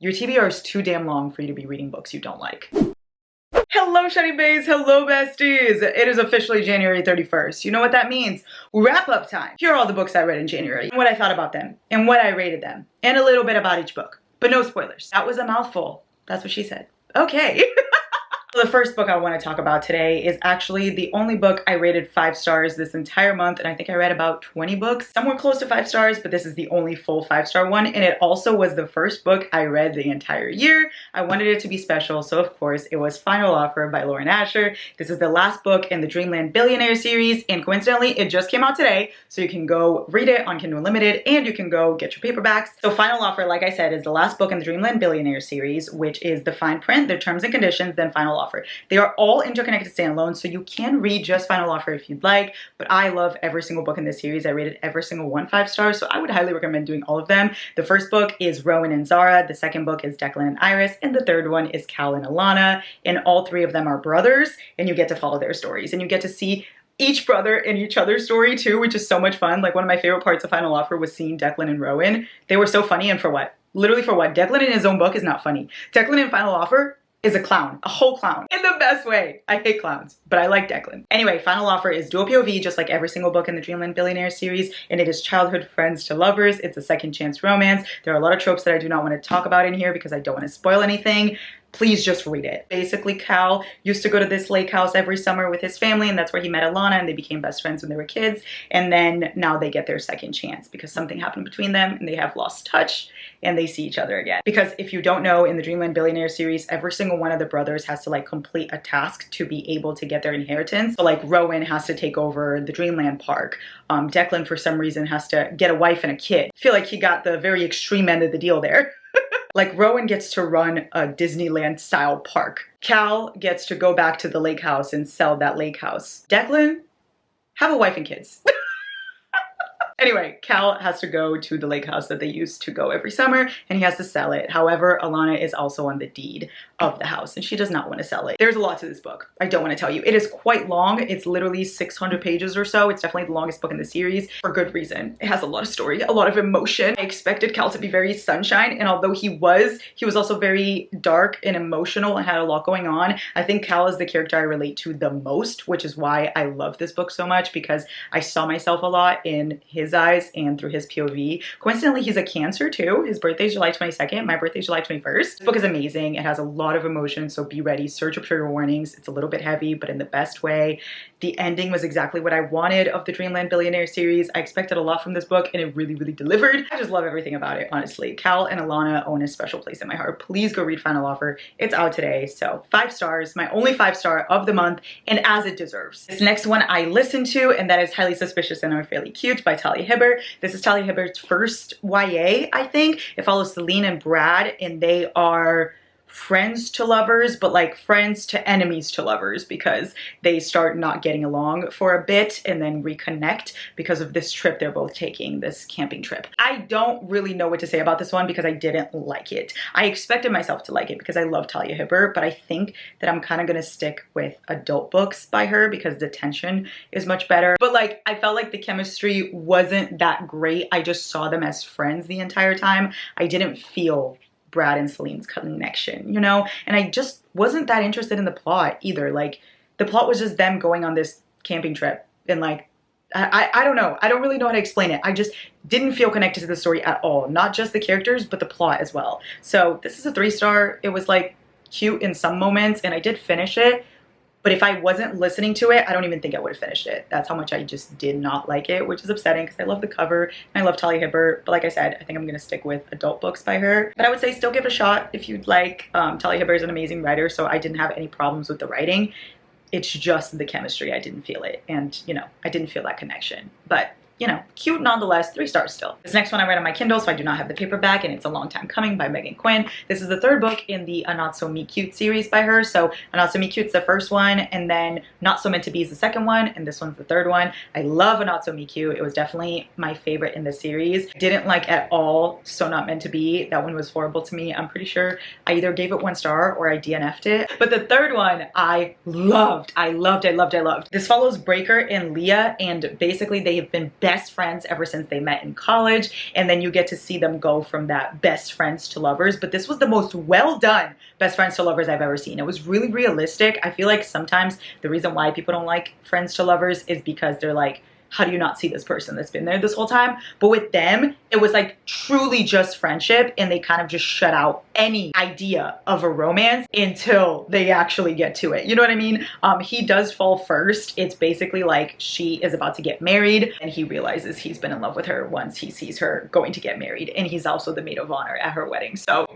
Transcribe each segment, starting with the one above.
Your TBR is too damn long for you to be reading books you don't like. Hello Shiny Baes, hello besties! It is officially January 31st. You know what that means? Wrap up time. Here are all the books I read in January, and what I thought about them, and what I rated them, and a little bit about each book. But no spoilers. That was a mouthful. That's what she said. Okay. The first book I want to talk about today is actually the only book I rated 5 stars this entire month, and I think I read about 20 books, somewhere close to 5 stars, but this is the only full 5-star one, and it also was the first book I read the entire year. I wanted it to be special, so of course it was Final Offer by Lauren Asher. This is the last book in the Dreamland Billionaire series, and coincidentally it just came out today, so you can go read it on Kindle Unlimited and you can go get your paperbacks. So Final Offer, like I said, is the last book in the Dreamland Billionaire series, which is the fine print, their terms and conditions, then Final Offer. They are all interconnected standalone, so you can read just Final Offer if you'd like, but I love every single book in this series. I rated every single one 5 stars, so I would highly recommend doing all of them. The first book is Rowan and Zara, the second book is Declan and Iris, and the third one is Cal and Alana, and all 3 of them are brothers, and you get to follow their stories, and you get to see each brother in each other's story too, which is so much fun. Like, one of my favorite parts of Final Offer was seeing Declan and Rowan. They were so funny, and for what? Literally for what? Declan in his own book is not funny. Declan in Final Offer is a clown, a whole clown, in the best way. I hate clowns, but I like Declan. Anyway, Final Offer is dual POV, just like every single book in the Dreamland Billionaire series, and it is childhood friends to lovers. It's a second chance romance. There are a lot of tropes that I do not want to talk about in here because I don't want to spoil anything. Please just read it. Basically, Cal used to go to this lake house every summer with his family, and that's where he met Alana, and they became best friends when they were kids. And then now they get their second chance because something happened between them and they have lost touch and they see each other again. Because if you don't know, in the Dreamland Billionaire series, every single one of the brothers has to like complete a task to be able to get their inheritance. So like Rowan has to take over the Dreamland Park. Declan, for some reason, has to get a wife and a kid. I feel like he got the very extreme end of the deal there. Like, Rowan gets to run a Disneyland style park. Cal gets to go back to the lake house and sell that lake house. Declan, have a wife and kids. Anyway, Cal has to go to the lake house that they used to go every summer, and he has to sell it. However, Alana is also on the deed of the house, and she does not want to sell it. There's a lot to this book. I don't want to tell you. It is quite long. It's literally 600 pages or so. It's definitely the longest book in the series for good reason. It has a lot of story, a lot of emotion. I expected Cal to be very sunshine, and although he was also very dark and emotional and had a lot going on. I think Cal is the character I relate to the most, which is why I love this book so much, because I saw myself a lot in his eyes and through his POV. Coincidentally, he's a Cancer too. His birthday is July 22nd. My birthday is July 21st. This book is amazing. It has a lot of emotion, so be ready. Search up trigger warnings. It's a little bit heavy, but in the best way. The ending was exactly what I wanted of the Dreamland Billionaire series. I expected a lot from this book, and it really, really delivered. I just love everything about it, honestly. Cal and Alana own a special place in my heart. Please go read Final Offer. It's out today, so 5 stars. My only 5-star of the month, and as it deserves. This next one I listened to, and that is Highly Suspicious and I'm Fairly Cute by Talia Hibbert. This is Talia Hibbert's first YA, I think. It follows Celine and Brad, and they are friends to lovers, but like friends to enemies to lovers, because they start not getting along for a bit and then reconnect because of this trip they're both taking, this camping trip. I don't really know what to say about this one because I didn't like it. I expected myself to like it because I love Talia Hibbert, but I think that I'm kind of gonna stick with adult books by her because the tension is much better. But like, I felt like the chemistry wasn't that great. I just saw them as friends the entire time. I didn't feel Brad and Celine's connection, you know? And I just wasn't that interested in the plot either. Like, the plot was just them going on this camping trip, and like, I don't know. I don't really know how to explain it. I just didn't feel connected to the story at all. Not just the characters, but the plot as well. So this is a 3-star. It was like cute in some moments, and I did finish it. But if I wasn't listening to it, I don't even think I would have finished it. That's how much I just did not like it, which is upsetting because I love the cover and I love Talia Hibbert. But like I said, I think I'm going to stick with adult books by her. But I would say still give it a shot if you'd like. Talia Hibbert is an amazing writer, so I didn't have any problems with the writing. It's just the chemistry. I didn't feel it. And, you know, I didn't feel that connection. But you know, cute nonetheless, 3 stars still. This next one I read on my Kindle, so I do not have the paperback, and it's A Long Time Coming by Megan Quinn. This is the 3rd book in the A Not So Meet Cute series by her. So A Not So Meet Cute's the first one, and then Not So Meant to Be is the second one, and this one's the 3rd one. I love A Not So Meet Cute. It was definitely my favorite in the series. Didn't like at all So Not Meant to Be. That one was horrible to me. I'm pretty sure I either gave it 1 star or I DNF'd it. But the 3rd one I loved. I loved. This follows Breaker and Leah, and basically they have been best friends ever since they met in college, and then you get to see them go from that best friends to lovers. But this was the most well done best friends to lovers I've ever seen. It was really realistic. I feel like sometimes the reason why people don't like friends to lovers is because they're like, how do you not see this person that's been there this whole time? But with them, it was like truly just friendship, and they kind of just shut out any idea of a romance until they actually get to it. You know what I mean? He does fall first. It's basically like she is about to get married, and he realizes he's been in love with her once he sees her going to get married, and he's also the maid of honor at her wedding. So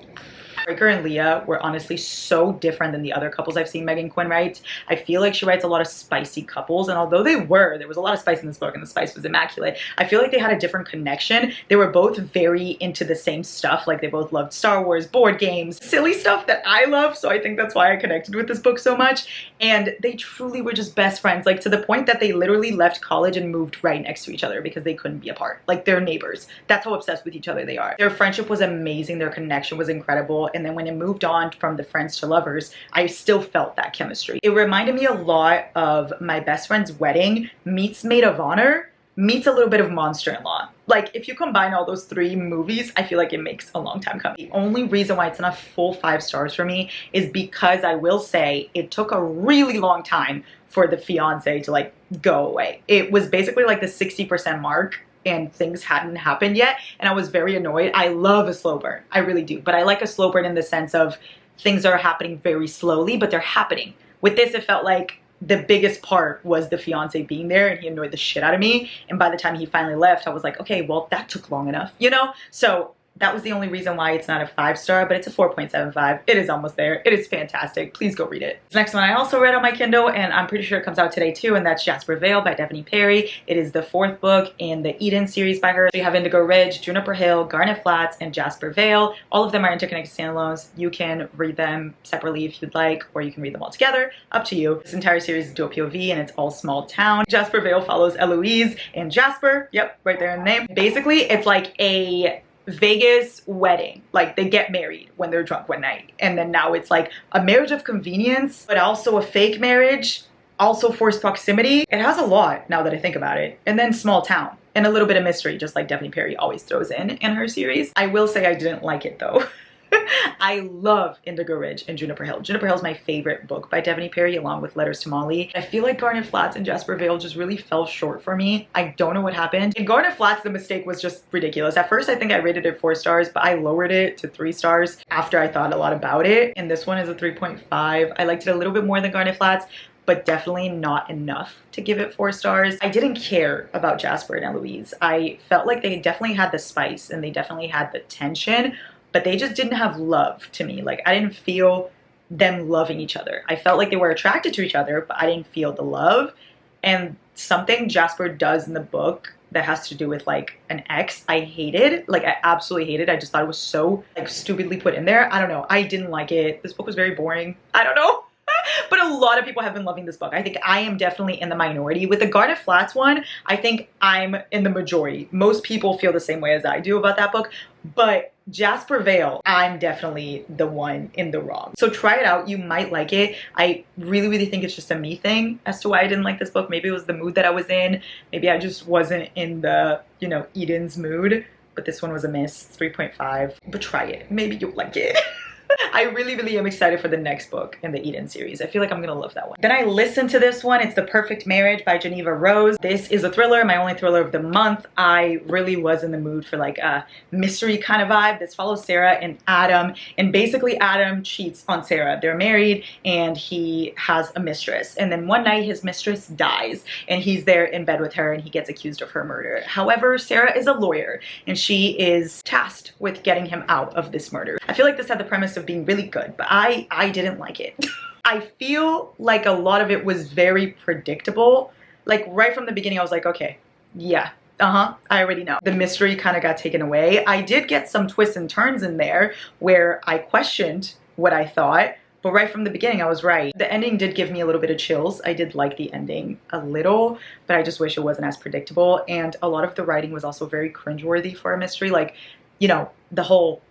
Breaker and Leah were honestly so different than the other couples I've seen Megan Quinn write. I feel like she writes a lot of spicy couples, and although there was a lot of spice in this book and the spice was immaculate, I feel like they had a different connection. They were both very into the same stuff. Like they both loved Star Wars, board games, silly stuff that I love, so I think that's why I connected with this book so much. And they truly were just best friends, like to the point that they literally left college and moved right next to each other because they couldn't be apart. Like they're neighbors. That's how obsessed with each other they are. Their friendship was amazing. Their connection was incredible. And then when it moved on from the friends to lovers, I still felt that chemistry. It reminded me a lot of My Best Friend's Wedding meets Maid of Honor meets a little bit of Monster-in-Law. Like if you combine all those three movies, I feel like it makes A Long Time Coming. The only reason why it's not full 5 stars for me is because I will say it took a really long time for the fiance to like go away. It was basically like the 60% mark and things hadn't happened yet, and I was very annoyed. I love a slow burn, I really do, but I like a slow burn in the sense of things are happening very slowly, but they're happening. With this, it felt like the biggest part was the fiance being there, and he annoyed the shit out of me, and by the time he finally left, I was like, okay, well, that took long enough, you know? So that was the only reason why it's not a 5 star, but it's a 4.75. It is almost there. It is fantastic. Please go read it. This next one I also read on my Kindle, and I'm pretty sure it comes out today too, and that's Jasper Vale by Daphne Perry. It is the 4th book in the Eden series by her. So you have Indigo Ridge, Juniper Hill, Garnet Flats, and Jasper Vale. All of them are interconnected standalones. You can read them separately if you'd like, or you can read them all together. Up to you. This entire series is dual POV, and it's all small town. Jasper Vale follows Eloise and Jasper. Yep, right there in the name. Basically, it's like a Vegas wedding. Like they get married when they're drunk one night, and then now it's like a marriage of convenience, but also a fake marriage, also forced proximity. It has a lot now that I think about it. And then small town and a little bit of mystery, just like Daphne Perry always throws in her series. I will say I didn't like it though. I love Indigo Ridge and Juniper Hill. Juniper Hill is my favorite book by Daphne Perry, along with Letters to Molly. I feel like Garnet Flats and Jasper Vale just really fell short for me. I don't know what happened. In Garnet Flats, the mistake was just ridiculous. At first, I think I rated it 4 stars, but I lowered it to 3 stars after I thought a lot about it. And this one is a 3.5. I liked it a little bit more than Garnet Flats, but definitely not enough to give it 4 stars. I didn't care about Jasper and Eloise. I felt like they definitely had the spice and they definitely had the tension, but they just didn't have love to me. Like I didn't feel them loving each other. I felt like they were attracted to each other, but I didn't feel the love. And something Jasper does in the book that has to do with like an ex, I hated. Like I absolutely hated. I just thought it was so like stupidly put in there. I don't know. I didn't like it. This book was very boring. I don't know. But a lot of people have been loving this book. I think I am definitely in the minority. With the Garnet Flats one, I think I'm in the majority. Most people feel the same way as I do about that book. But Jasper Vale, I'm definitely the one in the wrong. So try it out. You might like it. I really, really think it's just a me thing as to why I didn't like this book. Maybe it was the mood that I was in. Maybe I just wasn't in the, you know, Eden's mood. But this one was a miss, 3.5. But try it. Maybe you'll like it. I really, really am excited for the next book in the Eden series. I feel like I'm gonna love that one. Then I listened to this one. It's The Perfect Marriage by Geneva Rose. This is a thriller, my only thriller of the month. I really was in the mood for like a mystery kind of vibe. This follows Sarah and Adam, and basically Adam cheats on Sarah. They're married and he has a mistress, and then one night his mistress dies and he's there in bed with her and he gets accused of her murder. However, Sarah is a lawyer and she is tasked with getting him out of this murder. I feel like this had the premise of being really good, but I didn't like it. I feel like a lot of it was very predictable. Like right from the beginning, I was like, okay, yeah, I already know. The mystery kind of got taken away. I did get some twists and turns in there where I questioned what I thought, but right from the beginning, I was right. The ending did give me a little bit of chills. I did like the ending a little, but I just wish it wasn't as predictable. And a lot of the writing was also very cringeworthy for a mystery. Like, you know, the whole,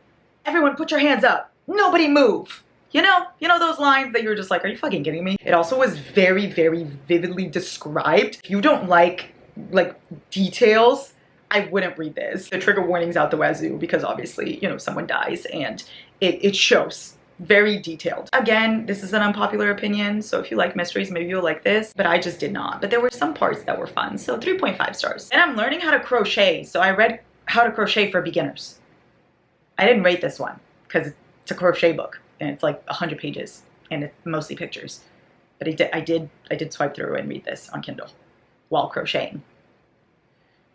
everyone put your hands up, nobody move. You know those lines that you're just like, are you fucking kidding me? It also was very, very vividly described. If you don't like like details, I wouldn't read this. The trigger warning's out the wazoo because obviously, you know, someone dies and it shows. Very detailed. Again, this is an unpopular opinion, so if you like mysteries, maybe you'll like this, but I just did not. But there were some parts that were fun, so 3.5 stars. And I'm learning how to crochet, so I read How to Crochet for Beginners. I didn't rate this one because it's a crochet book and it's like 100 pages and it's mostly pictures. But I did swipe through and read this on Kindle while crocheting.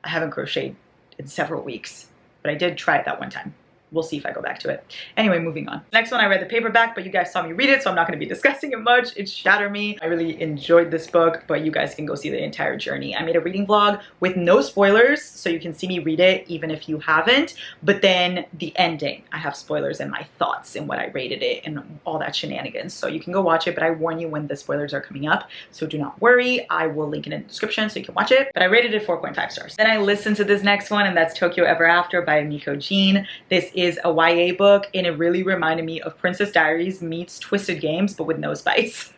I haven't crocheted in several weeks, but I did try it that one time. We'll see if I go back to it. Anyway, moving on. Next one, I read the paperback, but you guys saw me read it, so I'm not going to be discussing it much. It's Shatter Me. I really enjoyed this book, but you guys can go see the entire journey. I made a reading vlog with no spoilers, so you can see me read it even if you haven't. But then the ending, I have spoilers and my thoughts and what I rated it and all that shenanigans. So you can go watch it, but I warn you when the spoilers are coming up, so do not worry. I will link it in the description so you can watch it. But I rated it 4.5 stars. Then I listened to this next one, and that's Tokyo Ever After by Miko Jean. This is a YA book, and it really reminded me of Princess Diaries meets Twisted Games, but with no spice.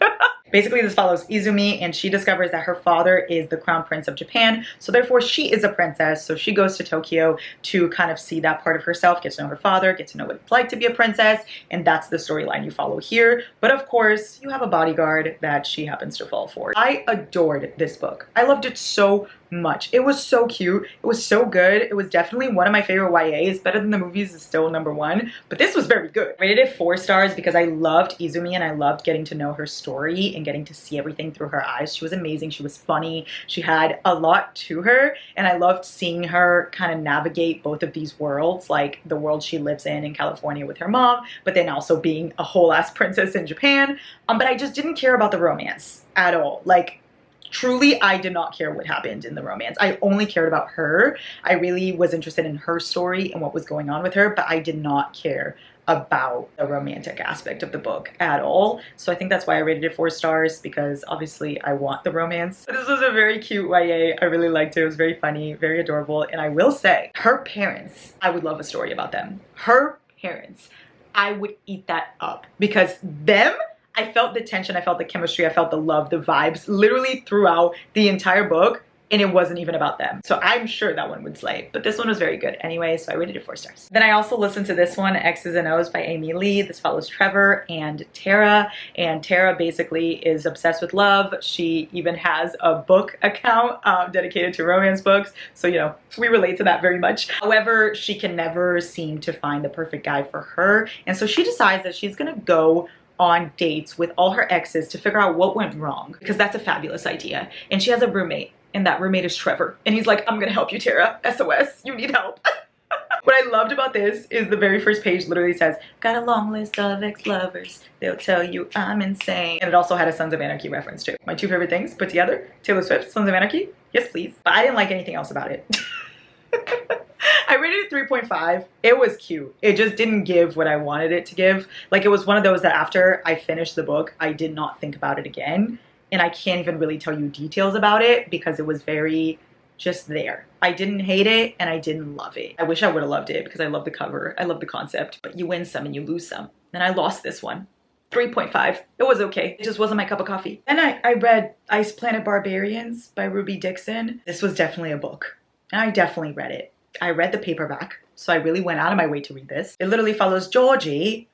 Basically, this follows Izumi, and she discovers that her father is the crown prince of Japan, so therefore she is a princess. So she goes to Tokyo to kind of see that part of herself, get to know her father, get to know what it's like to be a princess, and that's the storyline you follow here. But of course, you have a bodyguard that she happens to fall for. I adored this book. I loved it so much. It was so cute. It was so good. It was definitely one of my favorite YAs. Better than the movies is still #1, but this was very good. I rated it 4 stars because I loved Izumi and I loved getting to know her story and getting to see everything through her eyes. She was amazing. She was funny. She had a lot to her, and I loved seeing her kind of navigate both of these worlds, like the world she lives in California with her mom, but then also being a whole ass princess in Japan. But I just didn't care about the romance at all. Like, truly, I did not care what happened in the romance. I only cared about her. I really was interested in her story and what was going on with her, but I did not care about the romantic aspect of the book at all. So I think that's why I rated it 4 stars, because obviously I want the romance. This was a very cute YA. I really liked it. It was very funny, very adorable. And I will say, her parents, I would love a story about them. Her parents, I would eat that up, because them, I felt the tension, I felt the chemistry, I felt the love, the vibes literally throughout the entire book, and it wasn't even about them. So I'm sure that one would slay, but this one was very good anyway, so I rated it 4 stars. Then I also listened to this one, X's and O's by Amy Lee. This follows Trevor and Tara, and Tara basically is obsessed with love. She even has a book account dedicated to romance books, so you know, we relate to that very much. However, she can never seem to find the perfect guy for her, and so she decides that she's gonna go on dates with all her exes to figure out what went wrong, because that's a fabulous idea. And she has a roommate, and that roommate is Trevor, and he's like, I'm gonna help you, Tara. SOS, you need help. What I loved about this is the very first page literally says, got a long list of ex-lovers, they'll tell you I'm insane. And it also had a Sons of Anarchy reference too. My 2 favorite things put together: Taylor Swift, Sons of Anarchy, yes please. But I didn't like anything else about it. I rated it 3.5. It was cute. It just didn't give what I wanted it to give. Like, it was one of those that after I finished the book, I did not think about it again. And I can't even really tell you details about it because it was very just there. I didn't hate it and I didn't love it. I wish I would have loved it because I love the cover. I love the concept. But you win some and you lose some. And I lost this one. 3.5. It was okay. It just wasn't my cup of coffee. Then I read Planet Barbarians by Ruby Dixon. This was definitely a book. And I definitely read it. I read the paperback, so I really went out of my way to read this. It literally follows Georgie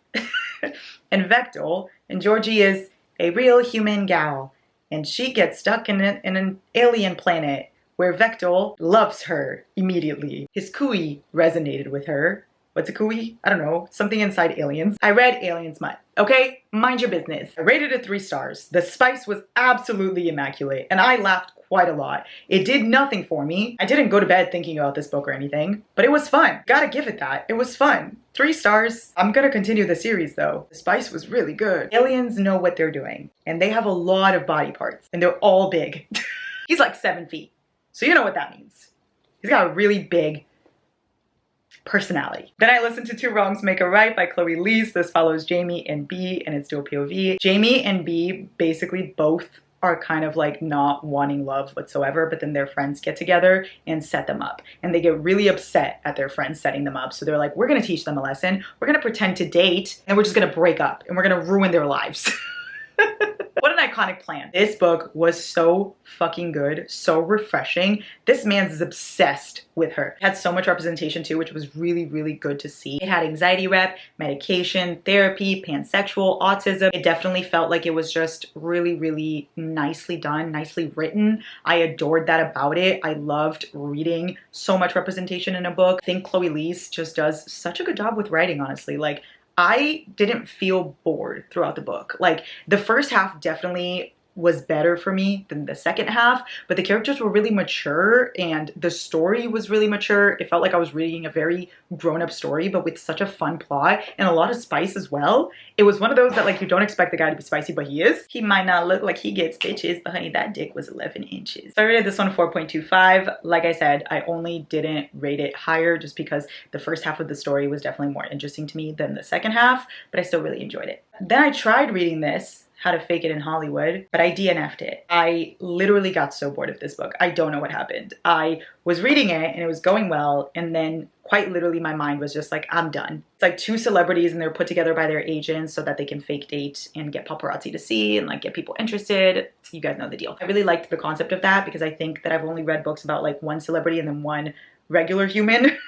and Vector, and Georgie is a real human gal, and she gets stuck in an alien planet where Vector loves her immediately. His cooey resonated with her. What's a cooey? I don't know. Something inside aliens. I read Aliens Mutt. Okay? Mind your business. I rated it 3 stars. The spice was absolutely immaculate, and I laughed quite a lot. It did nothing for me. I didn't go to bed thinking about this book or anything, but it was fun. Gotta give it that. It was fun. 3 stars. I'm gonna continue the series though. The spice was really good. Aliens know what they're doing, and they have a lot of body parts, and they're all big. He's like 7 feet, so you know what that means. He's got a really big personality. Then I listened to Two Wrongs Make a Right by Chloe Lees. This follows Jamie and B, and it's dual POV. Jamie and B basically both are kind of like not wanting love whatsoever, but then their friends get together and set them up. And they get really upset at their friends setting them up. So they're like, we're gonna teach them a lesson. We're gonna pretend to date, and we're just gonna break up, and we're gonna ruin their lives. What an iconic plant. This book was so fucking good, so refreshing. This man's obsessed with her. It had so much representation too, which was really, really good to see. It had anxiety rep, medication, therapy, pansexual, autism. It definitely felt like it was just really, really nicely done, nicely written. I adored that about it. I loved reading so much representation in a book. I think Chloe Leese just does such a good job with writing, honestly. Like, I didn't feel bored throughout the book. Like, the first half definitely was better for me than the second half, but the characters were really mature and the story was really mature. It felt like I was reading a very grown-up story, but with such a fun plot and a lot of spice as well. It was one of those that, like, you don't expect the guy to be spicy, but he is. He might not look like he gets bitches, but honey, that dick was 11 inches. So I rated this one 4.25. Like I said, I only didn't rate it higher just because the first half of the story was definitely more interesting to me than the second half, but I still really enjoyed it. Then I tried reading this, How to Fake It in Hollywood, but I DNF'd it. I literally got so bored of this book. I don't know what happened. I was reading it and it was going well, and then quite literally my mind was just like, I'm done. It's like two celebrities and they're put together by their agents so that they can fake date and get paparazzi to see and like get people interested. So you guys know the deal. I really liked the concept of that because I think that I've only read books about like one celebrity and then one regular human.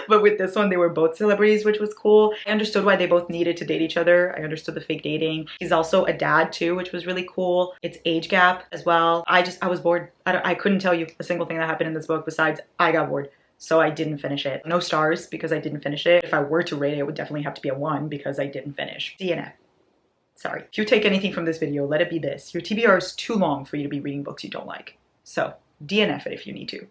But with this one, they were both celebrities, which was cool. I understood why they both needed to date each other. I understood the fake dating. He's also a dad too, which was really cool. It's age gap as well. I was bored. I couldn't tell you a single thing that happened in this book besides I got bored. So I didn't finish it. No stars because I didn't finish it. If I were to rate it, it would definitely have to be a 1 because I didn't finish. DNF. Sorry. If you take anything from this video, let it be this. Your TBR is too long for you to be reading books you don't like. So DNF it if you need to.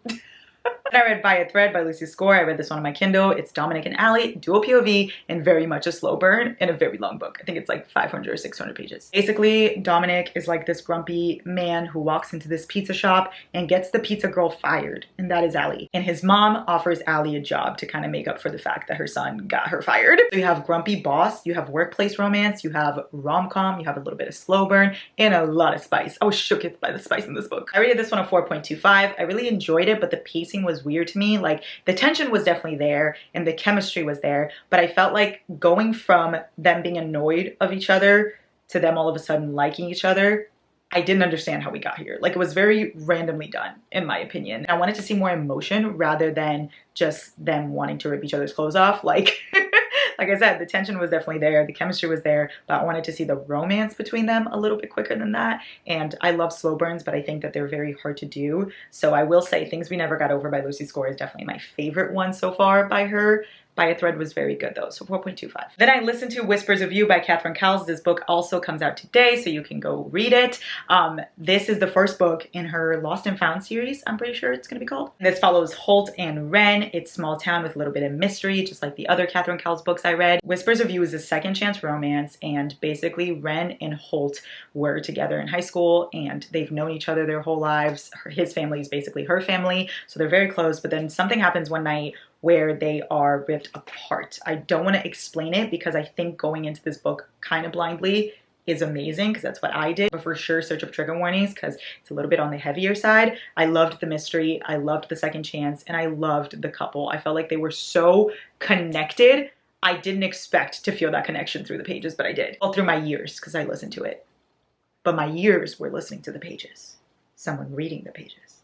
Then I read By a Thread by Lucy Score. I read this one on my Kindle. It's Dominic and Allie, dual POV, and very much a slow burn and a very long book. I think it's like 500 or 600 pages. Basically, Dominic is like this grumpy man who walks into this pizza shop and gets the pizza girl fired, and that is Allie. And his mom offers Allie a job to kind of make up for the fact that her son got her fired. So you have grumpy boss, you have workplace romance, you have rom-com, you have a little bit of slow burn, and a lot of spice. I was shook by the spice in this book. I rated this one a 4.25. I really enjoyed it, but the pacing was weird to me. Like, the tension was definitely there and the chemistry was there, but I felt like going from them being annoyed of each other to them all of a sudden liking each other, I didn't understand how we got here. Like, it was very randomly done, in my opinion. I wanted to see more emotion rather than just them wanting to rip each other's clothes off. Like, like I said, the tension was definitely there, the chemistry was there, but I wanted to see the romance between them a little bit quicker than that. And I love slow burns, but I think that they're very hard to do. So I will say Things We Never Got Over by Lucy Score is definitely my favorite one so far by her. By a Thread was very good though, so 4.25. Then I listened to Whispers of You by Catherine Cowles. This book also comes out today, so you can go read it. This is the first book in her Lost and Found series, I'm pretty sure it's gonna be called. This follows Holt and Wren. It's small town with a little bit of mystery, just like the other Catherine Cowles books I read. Whispers of You is a second chance romance, and basically Wren and Holt were together in high school, and they've known each other their whole lives. His family is basically her family, so they're very close, but then something happens one night where they are ripped apart. I don't want to explain it because I think going into this book kind of blindly is amazing because that's what I did, but for sure search up trigger warnings because it's a little bit on the heavier side. I loved the mystery, I loved the second chance, and I loved the couple. I felt like they were so connected. I didn't expect to feel that connection through the pages, but I did. All through my ears because I listened to it. But my ears were listening to the pages. Someone reading the pages.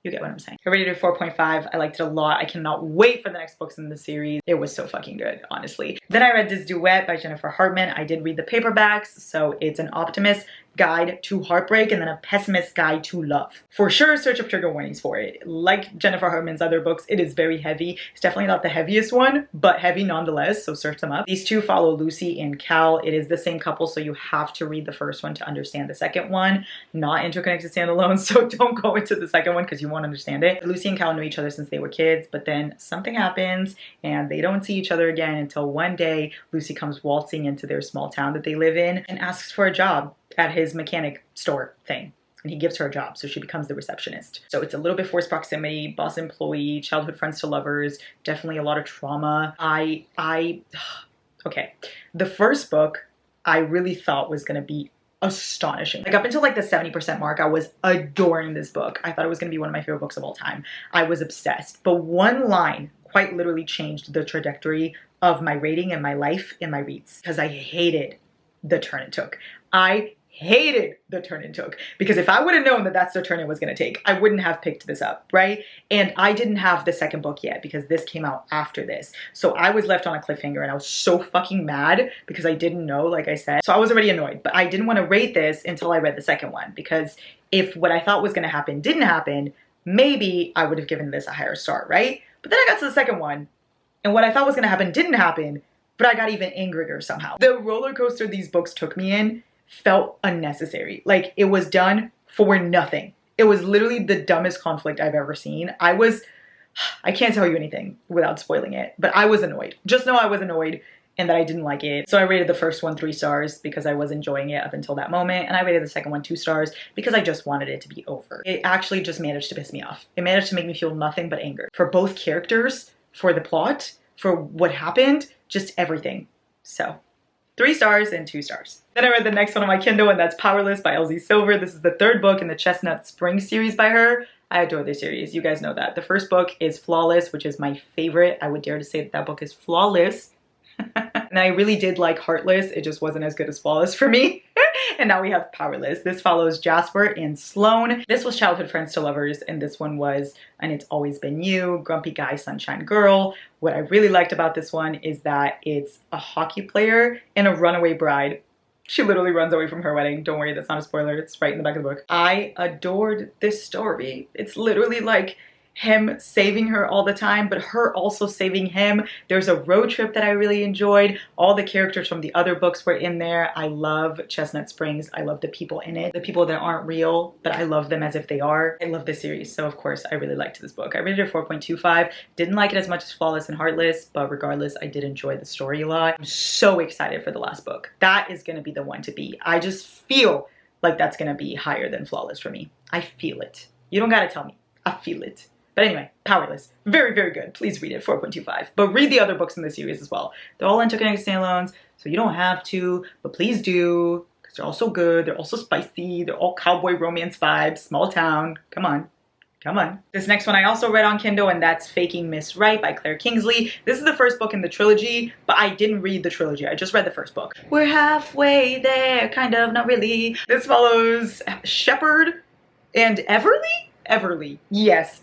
You get what I'm saying. I rated it 4.5. I liked it a lot. I cannot wait for the next books in the series. It was so fucking good, honestly. Then I read this Duet by Jennifer Hartman. I did read the paperbacks, so it's an optimist guide to heartbreak and then a pessimist guide to love. For sure, search up trigger warnings for it. Like Jennifer Hartman's other books, it is very heavy. It's definitely not the heaviest one, but heavy nonetheless, so search them up. These two follow Lucy and Cal. It is the same couple, so you have to read the first one to understand the second one. Not interconnected standalone, so don't go into the second one because you won't understand it. Lucy and Cal knew each other since they were kids, but then something happens and they don't see each other again until one day Lucy comes waltzing into their small town that they live in and asks for a job at his mechanic store thing. And he gives her a job, so she becomes the receptionist. So it's a little bit forced proximity, boss employee, childhood friends to lovers, definitely a lot of trauma. Okay. The first book I really thought was gonna be astonishing. Like up until like the 70% mark, I was adoring this book. I thought it was gonna be one of my favorite books of all time. I was obsessed. But one line quite literally changed the trajectory of my rating and my life and my reads because I hated the turn it took. I hated the turn it took, because if I would have known that that's the turn it was going to take, I wouldn't have picked this up, right? And I didn't have the second book yet because this came out after this. So I was left on a cliffhanger and I was so fucking mad because I didn't know, like I said. So I was already annoyed, but I didn't want to rate this until I read the second one, because if what I thought was going to happen didn't happen, maybe I would have given this a higher star, right? But then I got to the second one and what I thought was going to happen didn't happen, but I got even angrier somehow. The roller coaster these books took me in felt unnecessary. Like, it was done for nothing. It was literally the dumbest conflict I've ever seen. I can't tell you anything without spoiling it, but I was annoyed. Just know I was annoyed and that I didn't like it. So I rated the first one 3 stars because I was enjoying it up until that moment, and I rated the second one 2 stars because I just wanted it to be over. It actually just managed to piss me off. It managed to make me feel nothing but anger for both characters, for the plot, for what happened, just everything. So 3 stars and 2 stars. Then I read the next one on my Kindle, and that's Powerless by LZ Silver. This is the 3rd book in the Chestnut Spring series by her. I adore this series. You guys know that. The first book is Flawless, which is my favorite. I would dare to say that that book is flawless. And I really did like Heartless. It just wasn't as good as Flawless for me. And now we have Powerless. This follows Jasper and Sloane. This was Childhood Friends to Lovers, and this one was And It's Always Been You, Grumpy Guy, Sunshine Girl. What I really liked about this one is that it's a hockey player and a runaway bride. She literally runs away from her wedding. Don't worry, that's not a spoiler. It's right in the back of the book. I adored this story. It's literally like him saving her all the time, but her also saving him. There's a road trip that I really enjoyed. All the characters from the other books were in there. I love Chestnut Springs. I love the people in it. The people that aren't real, but I love them as if they are. I love this series, so of course I really liked this book. I rated it 4.25. Didn't like it as much as Flawless and Heartless, but regardless, I did enjoy the story a lot. I'm so excited for the last book. That is gonna be the one to beat. I just feel like that's gonna be higher than Flawless for me. I feel it. You don't gotta tell me. I feel it. But anyway, Powerless. Very, very good. Please read it, 4.25. But read the other books in the series as well. They're all interconnected standalones, so you don't have to, but please do, because they're all so good. They're also spicy. They're all cowboy romance vibes, small town. Come on. Come on. This next one I also read on Kindle, and that's Faking Miss Right by Claire Kingsley. This is the first book in the trilogy, but I didn't read the trilogy. I just read the first book. We're halfway there, kind of, not really. This follows Shepard and Everly. Yes,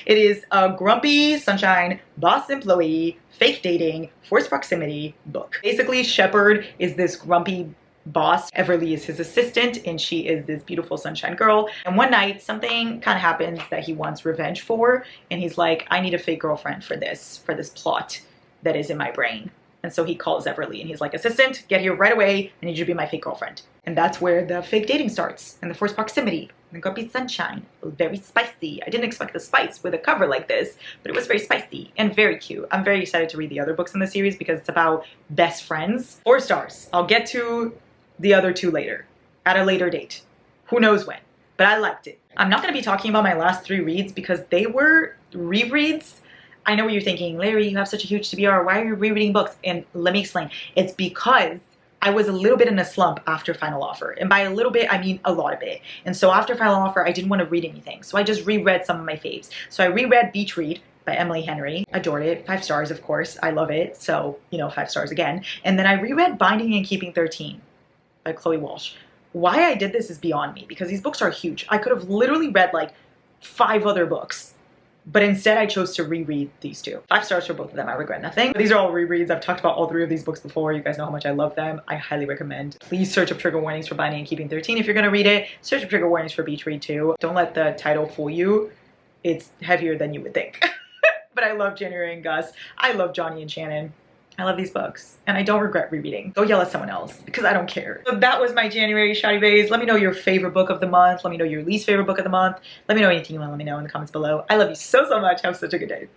It is a grumpy sunshine boss employee, fake dating, forced proximity book. Basically, Shepard is this grumpy boss. Everly is his assistant, and she is this beautiful sunshine girl. And one night, something kind of happens that he wants revenge for, and he's like, I need a fake girlfriend for this plot that is in my brain. And so he calls Everly, and he's like, assistant, get here right away. I need you to be my fake girlfriend. And that's where the fake dating starts, and the forced proximity. And grumpy sunshine, very spicy. I didn't expect the spice with a cover like this, but it was very spicy and very cute. I'm very excited to read the other books in the series because it's about best friends. 4 stars. I'll get to the other 2 later, at a later date. Who knows when, but I liked it. I'm not gonna be talking about my last 3 reads because they were rereads. I know what you're thinking, Larry, you have such a huge TBR. Why are you rereading books? And let me explain. It's because I was a little bit in a slump after Final Offer. And by a little bit, I mean a lot of it. And so after Final Offer, I didn't want to read anything. So I just reread some of my faves. So I reread Beach Read by Emily Henry. Adored it. 5 stars, of course. I love it. So, 5 stars again. And then I reread Binding and Keeping 13 by Chloe Walsh. Why I did this is beyond me because these books are huge. I could have literally read like 5 other books. But instead, I chose to reread these 2. 5 stars for both of them. I regret nothing. But these are all rereads. I've talked about all 3 of these books before. You guys know how much I love them. I highly recommend. Please search up trigger warnings for Binding and Keeping 13 if you're going to read it. Search up trigger warnings for Beach Read too. Don't let the title fool you. It's heavier than you would think. But I love January and Gus. I love Johnny and Shannon. I love these books, and I don't regret rereading. Go yell at someone else, because I don't care. So that was my January Shotty Bays. Let me know your favorite book of the month. Let me know your least favorite book of the month. Let me know anything you want to let me know in the comments below. I love you so, so much. Have such a good day.